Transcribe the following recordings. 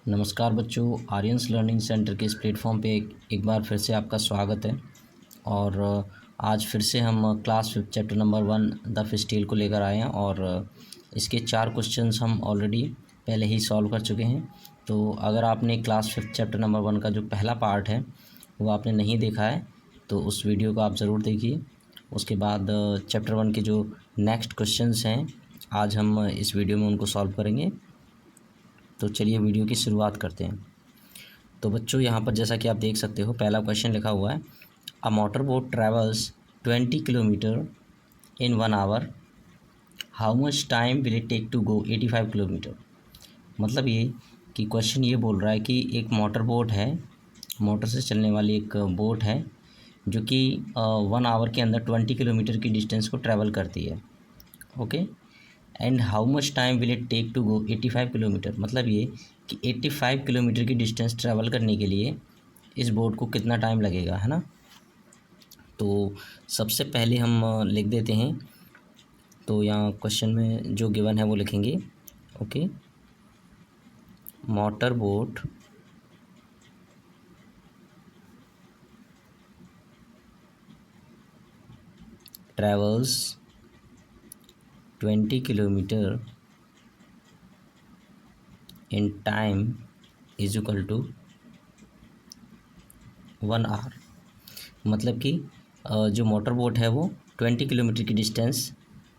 नमस्कार बच्चों, Aryans learning centre के इस प्लेटफॉर्म पे एक बार फिर से आपका स्वागत है। और आज फिर से हम class 5 chapter number 1 the fish tail को लेकर आए हैं और इसके 4 क्वेश्चंस हम ऑलरेडी पहले ही सॉल्व कर चुके हैं। तो अगर आपने क्लास 5 चैप्टर नंबर 1 का जो पहला पार्ट है वो आपने नहीं देखा है तो उस वीडियो को आप ज़रूर देखिए। उसके बाद चैप्टर 1 के जो नेक्स्ट क्वेश्चंस हैं आज हम इस वीडियो में उनको सॉल्व करेंगे। तो चलिए वीडियो की शुरुआत करते हैं। तो बच्चों यहाँ पर जैसा कि आप देख सकते हो पहला क्वेश्चन लिखा हुआ है, a motor boat travels 20 kilometre in 1 hour, how much time will it take to go 85 kilometre. मतलब ये कि क्वेश्चन ये बोल रहा है कि एक मोटर बोट है, मोटर से चलने वाली एक बोट है जो कि 1 आवर के अंदर 20 किलोमीटर की डिस्टेंस को ट्रैवल करती है। Okay, and how much time will it take to go 85 kilometre. मतलब ये कि 85 किलोमीटर की डिस्टेंस ट्रैवल करने के लिए इस बोट को कितना टाइम लगेगा, है ना। तो सबसे पहले हम लिख देते हैं। तो यहाँ क्वेश्चन में जो गिवन है वो लिखेंगे। Okay, motor boat travels 20 kilometre in time is equal to 1 hour. मतलब कि जो मोटर बोट है वो 20 किलोमीटर की डिस्टेंस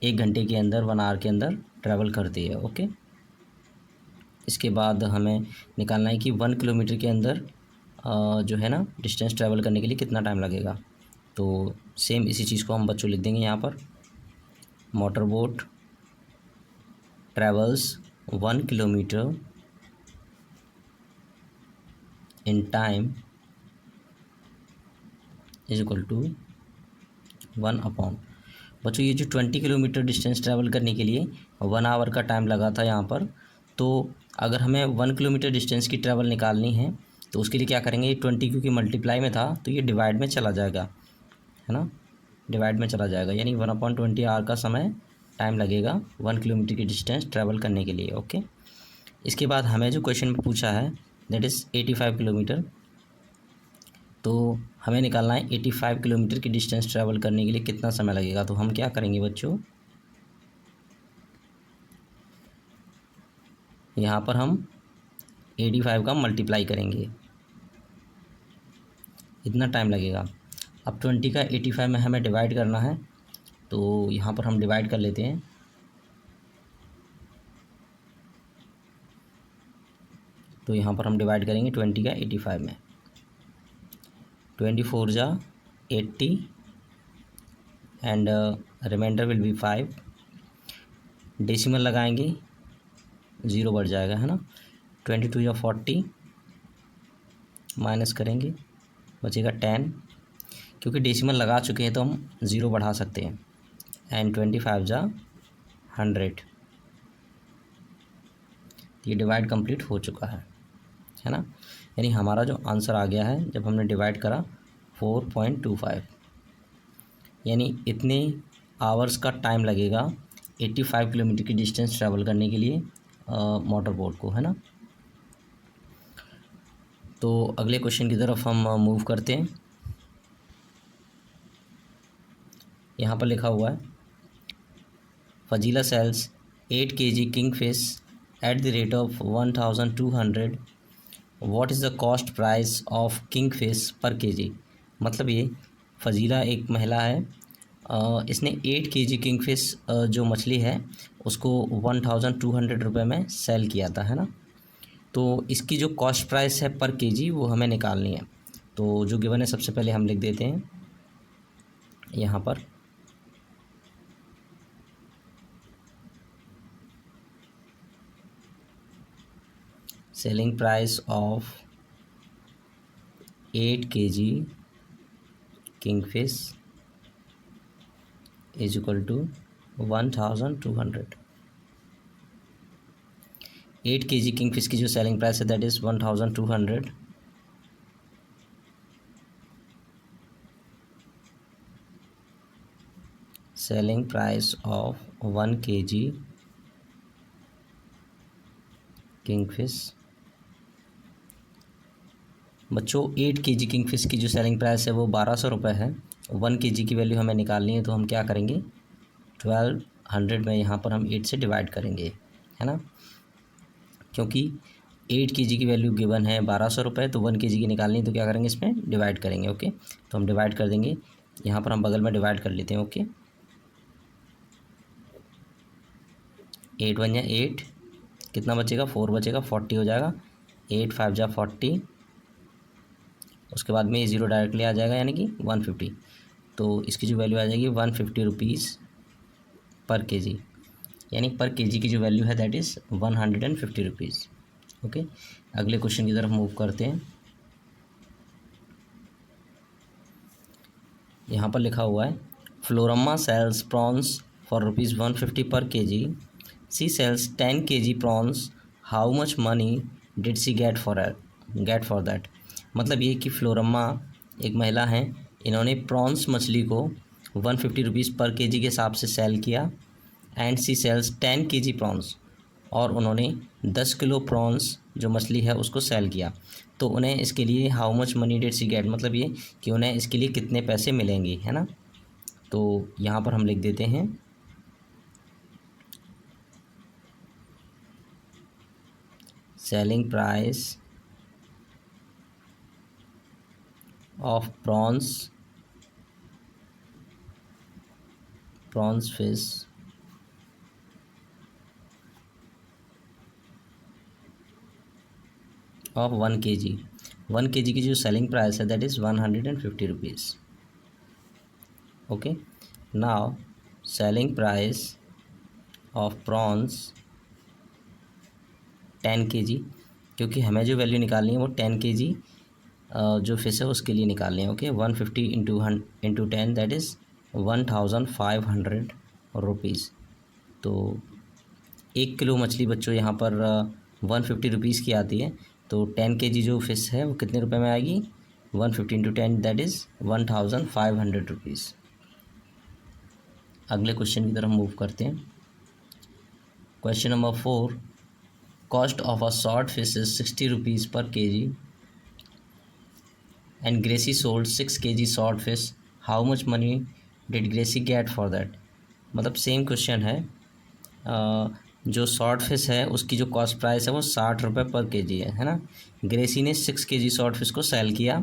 1 घंटे के अंदर 1 आवर के अंदर ट्रैवल करती है। ओके, इसके बाद हमें निकालना है कि 1 किलोमीटर के अंदर जो है ना डिस्टेंस ट्रैवल करने के लिए कितना टाइम लगेगा। तो सेम इसी चीज़ को हम बच्चों लिख देंगे यहाँ पर, motor boat travels 1 kilometre in time is equal to 1 upon. बच्चों ये जो 20 किलोमीटर डिस्टेंस ट्रैवल करने के लिए 1 आवर का टाइम लगा था यहाँ पर, तो अगर हमें 1 किलोमीटर डिस्टेंस की ट्रैवल निकालनी है तो उसके लिए क्या करेंगे, ये 20 क्योंकि मल्टीप्लाई में था तो ये डिवाइड में चला जाएगा, है ना, डिवाइड में चला जाएगा। यानी 1/20 आवर का समय टाइम लगेगा 1 किलोमीटर की डिस्टेंस ट्रैवल करने के लिए। ओके, इसके बाद हमें जो क्वेश्चन में पूछा है दैट इज़ 85 किलोमीटर। तो हमें निकालना है 85 किलोमीटर की डिस्टेंस ट्रैवल करने के लिए कितना समय लगेगा। तो हम क्या करेंगे बच्चों, यहाँ पर हम 85 का मल्टीप्लाई करेंगे, इतना टाइम लगेगा। अब 20 का 85 में हमें डिवाइड करना है तो यहाँ पर हम डिवाइड कर लेते हैं। तो यहाँ पर हम डिवाइड करेंगे 20 का 85 में। 24 जा 80 and remainder will be 5। Decimal लगाएंगे, 0 बढ़ जाएगा, है ना। 22 या 40 माइनस करेंगे, बचेगा 10। क्योंकि डेसिमल लगा चुके हैं तो हम 0 बढ़ा सकते हैं। एंड 25 जा 100। ये डिवाइड कंप्लीट हो चुका है ना। यानी हमारा जो आंसर आ गया है जब हमने डिवाइड करा 4.25, यानी इतने आवर्स का टाइम लगेगा 85 किलोमीटर की डिस्टेंस ट्रैवल करने के लिए मोटर बोट को, है ना। तो अगले क्वेश्चन की तरफ हम मूव करते हैं। यहाँ पर लिखा हुआ है, Fazila sells 8 kg king fish at the rate of 1200। What is the cost price of king fish per kg. मतलब ये फजीला एक महिला है, इसने 8 kg किंग फिश जो मछली है उसको 1200 रुपये में सेल किया था, है ना। तो इसकी जो कॉस्ट प्राइस है पर केजी वो हमें निकालनी है। तो जो गिवन है सबसे पहले हम लिख देते हैं यहाँ पर, selling price of 8 kg kingfish is equal to 1200। 8 kg kingfish की जो सेलिंग प्राइस है that is 1200। Selling price of 1 kg kingfish बच्चों 8 केजी किंगफिश की जो सेलिंग प्राइस है वो 1200 रुपये है। 1 केजी की वैल्यू हमें निकालनी है, तो हम क्या करेंगे 1200 में यहाँ पर हम 8 से डिवाइड करेंगे, है ना, क्योंकि 8 केजी की वैल्यू गिवन है 1200 रुपये, तो 1 केजी की निकालनी है, तो क्या करेंगे इसमें डिवाइड करेंगे। ओके, तो हम डिवाइड कर देंगे, यहाँ पर हम बगल में डिवाइड कर लेते हैं। ओके, 8 1 या 8, कितना बचेगा 4 बचेगा, 40 हो जाएगा, 8 5 जा 40, उसके बाद में ये 0 डायरेक्टली आ जाएगा यानी कि 150, तो इसकी जो वैल्यू आ जाएगी 150 रुपीज़ पर केजी, यानी पर केजी की जो वैल्यू है दैट इज़ 150 रुपीज़। ओके, अगले क्वेश्चन की तरफ मूव करते हैं। यहाँ पर लिखा हुआ है फ्लोरम्मा sales prawns for ₹150 per kg, she sells 10 kg prawns, how much money did she get for that. मतलब ये कि फ्लोरम्मा एक महिला हैं, इन्होंने प्रॉन्स मछली को 150 रुपीज़ पर केजी के हिसाब से सेल किया, and she sells 10 kg prawns, और उन्होंने 10 किलो प्रॉन्स जो मछली है उसको सेल किया, तो उन्हें इसके लिए how much money did she get, मतलब ये कि उन्हें इसके लिए कितने पैसे मिलेंगे, है ना। तो यहाँ पर हम लिख देते हैं selling price of prawns fish of 1 KG. 1 KG की जो सेलिंग प्राइस है that is 150 rupees. Okay, now selling price of prawns 10 KG, क्योंकि हमें जो वैल्यू निकालनी है वो 10 केजी जो फिश है उसके लिए निकालनी है। Okay, 150 into 10 that is 1500 rupees. तो 1 किलो मछली बच्चों यहाँ पर 150 रुपीज़ की आती है, तो 10 केजी जो फिश है वो कितने रुपए में आएगी, 150 इंटू 10 दैट इज़ 1500 रुपीज़। अगले क्वेश्चन की तरफ मूव करते हैं। Question number 4, cost of a short fish is 60 rupees per KG and Gracy sold 6 KG short fish, how much money did Gracy get for that. मतलब same question है, जो short fish है उसकी जो कॉस्ट प्राइस है वो 60 रुपये पर केजी है ना। ग्रेसी ने 6 केजी शॉर्ट फिश को सेल किया,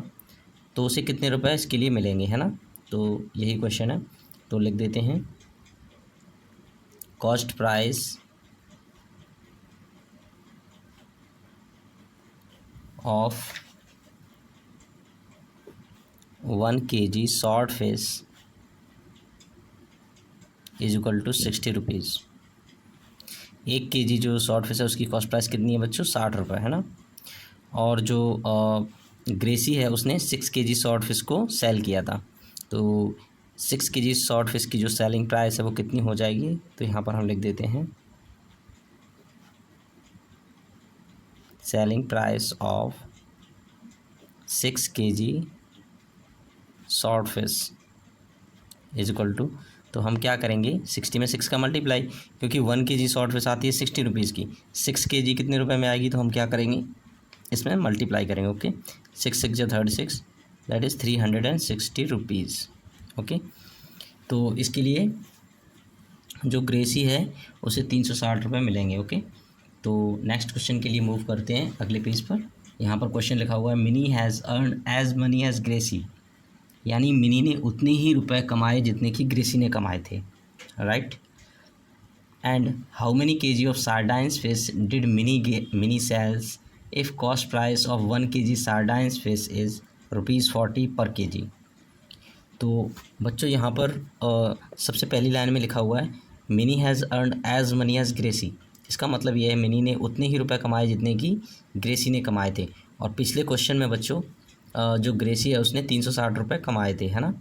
तो उसे कितने रुपए इसके लिए मिलेंगे, है ना। तो यही क्वेश्चन है, तो लिख देते हैं cost price of 1 kg short fish is equal to 60 rupees. 1 kg जो शॉर्ट फिश है उसकी कॉस्ट प्राइस कितनी है बच्चों, 60 रुपये, है ना। और जो ग्रेसी है उसने 6 केजी शॉर्ट फिश को सेल किया था, तो 6 केजी शॉर्ट फिश की जो सेलिंग प्राइस है वो कितनी हो जाएगी, तो यहाँ पर हम लिख देते हैं selling price of 6 KG short fish is equal to, तो हम क्या करेंगे 60 में 6 का मल्टीप्लाई, क्योंकि 1 केजी शॉर्ट फिश आती है 60 रुपीज़ की, 6 केजी कितने रुपए में आएगी, तो हम क्या करेंगे इसमें मल्टीप्लाई करेंगे। ओके, 6 6 या 36 दैट इज़ 360 रुपीज़। ओके, तो इसके लिए जो ग्रेसी है उसे 360 रुपये मिलेंगे। ओके, तो नेक्स्ट क्वेश्चन के लिए मूव करते हैं अगले पेज पर। यहाँ पर क्वेश्चन लिखा हुआ है Mini has earn as money as Gracy, यानी मिनी ने उतने ही रुपए कमाए जितने कि ग्रेसी ने कमाए थे, right. And how many kg of sardines fish did Mini sells if cost price of 1 kg sardines fish is ₹40 per KG. तो बच्चों यहाँ पर सबसे पहली लाइन में लिखा हुआ है Mini has earn as money as Gracy, इसका मतलब यह है मिनी ने उतने ही रुपए कमाए जितने कि ग्रेसी ने कमाए थे। और पिछले क्वेश्चन में बच्चों जो ग्रेसी है उसने 360 रुपये कमाए थे, है ना।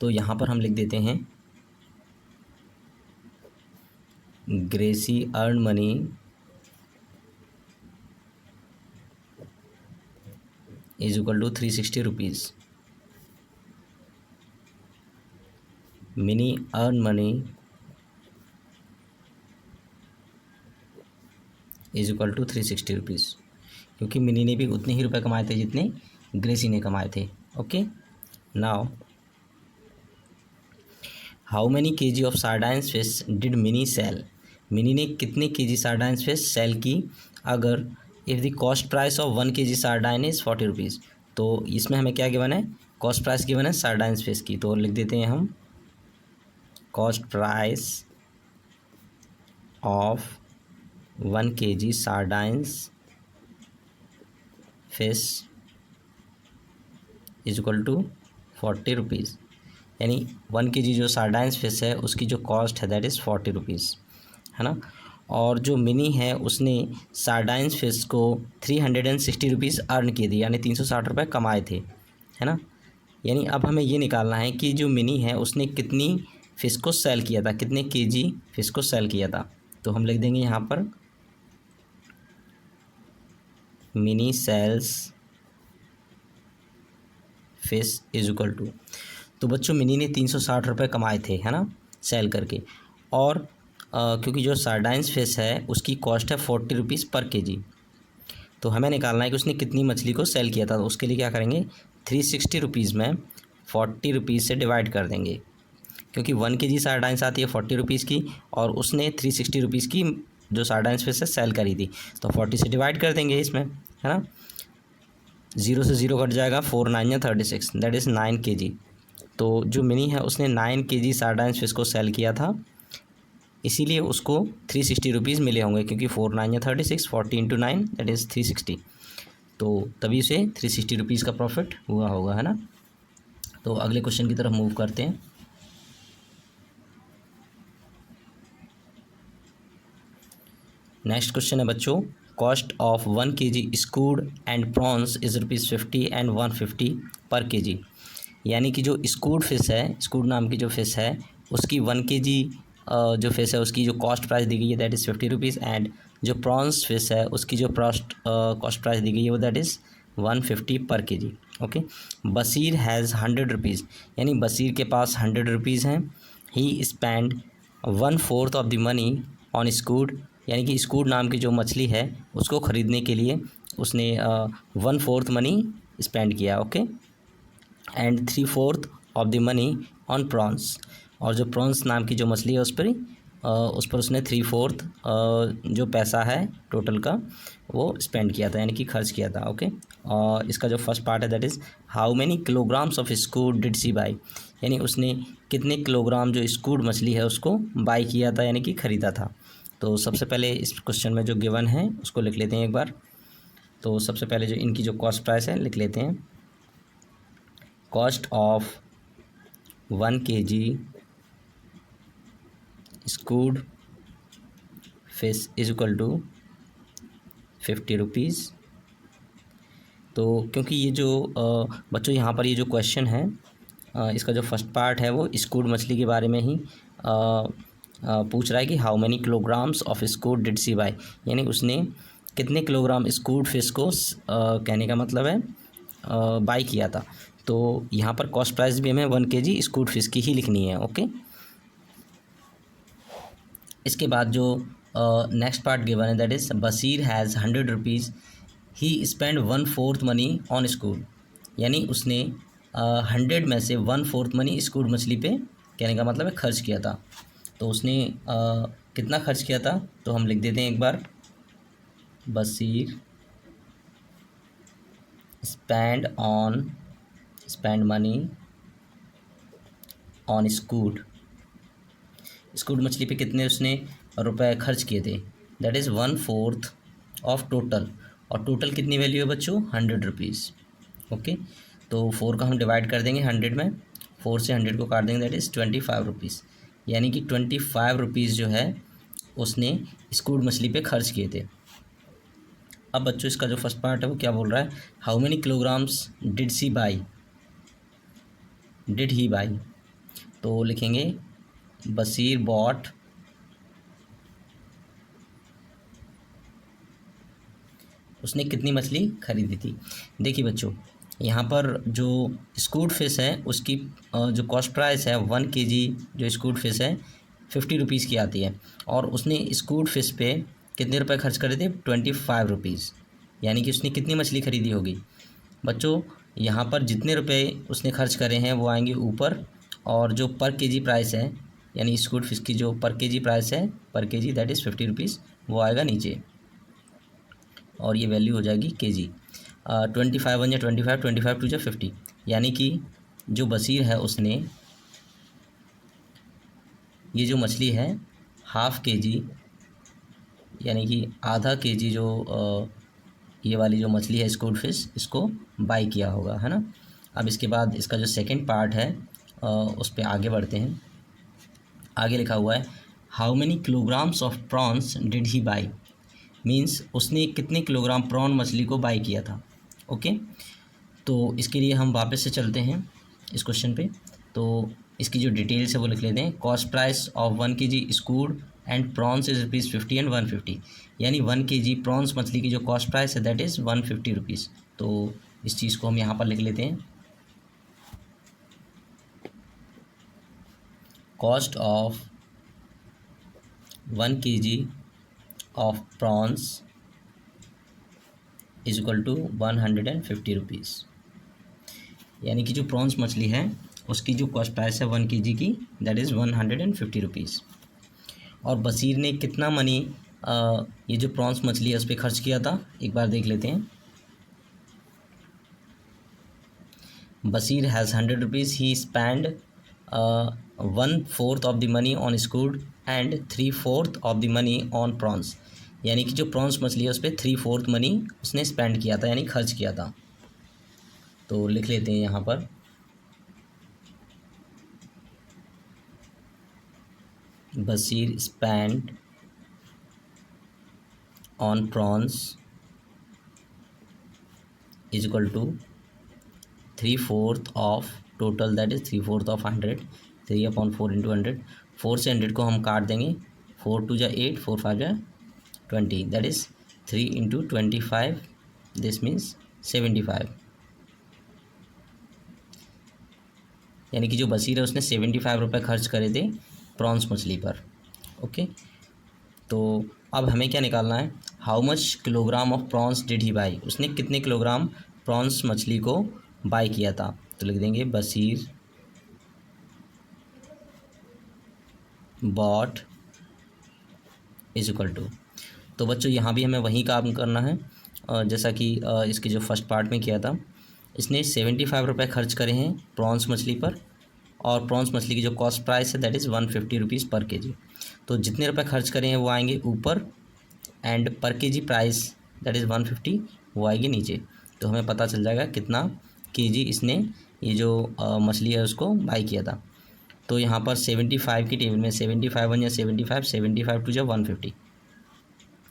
तो यहाँ पर हम लिख देते हैं Gracy earn money is equal to 360 rupees, Mini earn money is equal to 360 rupees, क्योंकि मिनी ने भी उतने ही रुपए कमाए थे जितने ग्रेसी ने कमाए थे। Okay, now how many kg of sardines fish did Mini sell? Mini ने कितने केजी सार्डाइंस फिश सेल की अगर if the cost price of 1 kg sardine is 40 rupees. तो इसमें हमें क्या गिवन है, कॉस्ट प्राइस गिवन है सार्डाइंस फिश की, तो लिख देते हैं हम cost price of 1 kg sardines fish is equal to 40 rupees. यानी 1 केजी जो सार्डाइंस फिश है उसकी जो कॉस्ट है दैट इज़ 40 रुपीज़, है ना। और जो मिनी है उसने सार्डाइंस फिश को 360 रुपीज़ अर्न किए थे, यानी 360 रुपये कमाए थे, है ना। यानी अब हमें ये निकालना है कि जो मिनी है उसने कितनी फ़िश को सेल किया था, कितने केजी फ़िश को सेल किया था। तो हम लिख देंगे यहाँ पर Mini sells fish is equal to, तो बच्चों मिनी ने 360 रुपये कमाए थे, है ना, सेल करके। और क्योंकि जो सार्डाइंस फिश है उसकी कॉस्ट है 40 रुपीज़ पर केजी, तो हमें निकालना है कि उसने कितनी मछली को सेल किया था। तो उसके लिए क्या करेंगे, 360 रुपीज़ में 40 रुपीज़ से डिवाइड कर देंगे, क्योंकि 1 केजी सार्डाइंस आती है 40 रुपीज़ की और उसने 360 रुपीज़ की जो सार्डाइंस फिश है सेल करी थी, तो 40 से डिवाइड कर देंगे इसमें, है ना। 0 से 0 कट जाएगा, 4 9 या 36, दैट इज़ 9 केजी। तो जो मिनी है उसने 9 केजी सार्डाइंस फिश को सेल किया था, इसीलिए उसको 360 रुपीज़ मिले होंगे, क्योंकि 4 9 या 36, 40 × 9 दैट इज़ 360, तो तभी उसे 360 रुपीज़ का प्रॉफिट हुआ होगा, है ना। तो अगले क्वेश्चन की तरफ मूव करते हैं। नेक्स्ट क्वेश्चन है बच्चों, cost of 1 KG squid and prawns is ₹50 and 150 per KG. यानी कि जो स्कूड फिश है, स्कूड नाम की जो फ़िश है उसकी 1 केजी जो फ़िश है उसकी जो कॉस्ट प्राइस दी गई है दैट इज़ 50 रुपीज़, एंड जो प्रॉन्स फिश है उसकी जो कॉस्ट प्राइस दी गई है वो that is 150 per KG. Okay, Basheer has 100 rupees, यानी बशीर के पास 100 रुपीज़ हैं। He spend 1/4 of the money on squid, यानी कि स्कूड नाम की जो मछली है उसको ख़रीदने के लिए उसने 1/4 मनी स्पेंड किया। Okay, and 3/4 of the money on prawns, और जो प्रॉन्स नाम की जो मछली है उस पर उसने 3/4 जो पैसा है टोटल का वो स्पेंड किया था, यानी कि खर्च किया था। ओके, और इसका जो फर्स्ट पार्ट है that is how many kilograms of squid did she buy, यानी उसने कितने किलोग्राम जो स्कूड मछली है उसको बाई किया था, यानी कि ख़रीदा था। तो सबसे पहले इस क्वेश्चन में जो गिवन है उसको लिख लेते हैं एक बार। तो सबसे पहले जो इनकी जो कॉस्ट प्राइस है लिख लेते हैं, cost of 1 KG squid fish is equal to 50 rupees. तो क्योंकि ये जो बच्चों यहाँ पर ये जो क्वेश्चन है इसका जो फर्स्ट पार्ट है वो स्कूड मछली के बारे में ही पूछ रहा है कि how many kilograms of squid did she buy, यानी उसने कितने किलोग्राम स्कूड फिश को कहने का मतलब है बाई किया था। तो यहाँ पर कॉस्ट प्राइस भी हमें 1 केजी स्कूड फिश की ही लिखनी है। ओके, इसके बाद जो नेक्स्ट पार्ट गिवन है that is Basheer has 100 rupees, he spend 1/4 money on squid, यानी उसने 100 में से 1/4 मनी स्कूड मछली पे कहने का मतलब है खर्च किया था। तो उसने कितना खर्च किया था, तो हम लिख देते हैं एक बार, बशीर स्पेंड मनी ऑन स्कूड, स्कूड मछली पे कितने उसने रुपए खर्च किए थे, दैट इज़ 1/4 ऑफ टोटल, और टोटल कितनी वैल्यू है बच्चों 100 रुपीज़। ओके, तो 4 का हम डिवाइड कर देंगे 100 में, 4 से 100 को काट देंगे दैट इज़ 25 रुपीज़, यानी कि 25 रुपीज़ जो है उसने स्कूड मछली पे खर्च किए थे। अब बच्चों इसका जो फर्स्ट पार्ट है वो क्या बोल रहा है, how many kilograms did he by, तो लिखेंगे बशीर बॉट उसने कितनी मछली खरीदी थी। देखिए बच्चों यहाँ पर जो स्कूड फिश है उसकी जो कॉस्ट प्राइस है 1 केजी जो स्कूड फिश है 50 रुपीज़ की आती है, और उसने स्कूड फिश पे कितने रुपए खर्च करे थे 25 रुपीज़। यानी कि उसने कितनी मछली खरीदी होगी। बच्चों यहाँ पर जितने रुपए उसने खर्च करे हैं वो आएंगे ऊपर, और जो पर केजी प्राइस है यानी स्क्विड फिश की जो पर केजी प्राइस है, पर केजी दैट इज़ 50 रुपीज़, वो आएगा नीचे, और ये वैल्यू हो जाएगी केजी। 25 1 या 25, 25 2 या 50, यानी कि जो बशीर है उसने ये जो मछली है हाफ़ के जी यानी कि आधा केजी जो ये वाली जो मछली है स्क्विड फिश, इसको बाई किया होगा, है ना। अब इसके बाद इसका जो सेकंड पार्ट है उस पर आगे बढ़ते हैं। आगे लिखा हुआ है how many kilograms of prawns did he by, means उसने कितने किलोग्राम प्रॉन मछली को बाई किया था। ओके, तो इसके लिए हम वापस से चलते हैं इस क्वेश्चन पे। तो इसकी जो डिटेल्स है वो लिख लेते हैं। Cost price of 1 kg squid and prawns is ₹50 and 150, यानी 1 kg प्रॉन्स मछली की जो कॉस्ट प्राइस है दैट इज़ 150 रुपीज़। तो इस चीज़ को हम यहाँ पर लिख लेते हैं। Cost of 1 kg of prawns is equal to 150 rupees, यानी कि जो प्रॉन्स मछली है उसकी जो कॉस्ट प्राइस है 1 kg की दैट इज़ 150 रुपीज़। और बशीर ने कितना मनी ये जो प्रॉन्स मछली है उस पर खर्च किया था, एक बार देख लेते हैं। Bashir has 100 rupees, he spend 1/4 of the money on squid and 3/4 of the money on prawns, यानी कि जो प्रॉन्स मछली है उस पर 3/4 मनी उसने स्पेंड किया था यानी खर्च किया था। तो लिख लेते हैं यहाँ पर Bashir spend on prawns is equal to 3/4 of total that is 3/4 of 100, 3/4 into 100, 4 से 100 को हम काट देंगे, 4 2 जा 8, 4 5 जा 20, that is 3 into 25, this means 75, यानी कि जो बशीर है उसने 75 रुपये खर्च करे थे प्रॉन्स मछली पर। ओके, तो अब हमें क्या निकालना है, how much kilogram of prawns did he by, उसने कितने किलोग्राम प्रॉन्स मछली को बाई किया था। तो लिख देंगे Bashir bought is equal to, तो बच्चों यहाँ भी हमें वही काम करना है जैसा कि इसके जो फर्स्ट पार्ट में किया था। इसने 75 रुपये खर्च करे हैं प्रॉन्स मछली पर, और प्रॉन्स मछली की जो कॉस्ट प्राइस है that is 150 rupees per KG. तो जितने रुपए खर्च करे हैं वो आएंगे ऊपर, एंड पर केजी प्राइस दैट इज़ 150 वो आएगी नीचे। तो हमें पता चल जाएगा कितना केजी इसने ये जो मछली है उसको बाई किया था। तो यहाँ पर 75 की टेबल में 75 1 या 75, 75 2 या 150,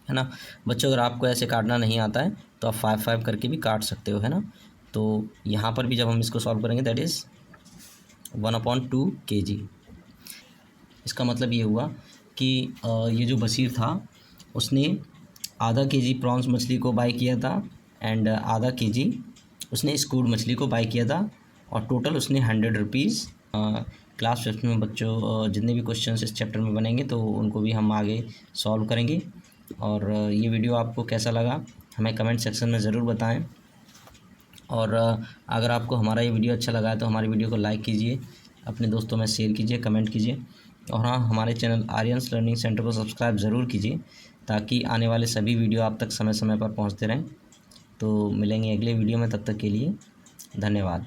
है ना। बच्चों अगर आपको ऐसे काटना नहीं आता है तो आप 5 करके भी काट सकते हो, है ना। तो यहाँ पर भी जब हम इसको सॉल्व करेंगे दैट इज़ 1/2 kg। इसका मतलब ये हुआ कि ये जो बशीर था उसने आधा केजी प्रॉन्स मछली को बाई किया था, एंड आधा केजी उसने स्क्विड मछली को बाई किया था, और टोटल उसने 100 रुपीज़। क्लास 5th में बच्चों जितने भी क्वेश्चंस इस चैप्टर में बनेंगे तो उनको भी हम आगे सॉल्व करेंगे। और ये वीडियो आपको कैसा लगा हमें कमेंट सेक्शन में ज़रूर बताएं, और अगर आपको हमारा ये वीडियो अच्छा लगा है तो हमारी वीडियो को लाइक कीजिए, अपने दोस्तों में शेयर कीजिए, कमेंट कीजिए, और हाँ हमारे चैनल आर्यन्स लर्निंग सेंटर को सब्सक्राइब ज़रूर कीजिए ताकि आने वाले सभी वीडियो आप तक समय समय पर पहुंचते रहें। तो मिलेंगे अगले वीडियो में, तब तक के लिए धन्यवाद।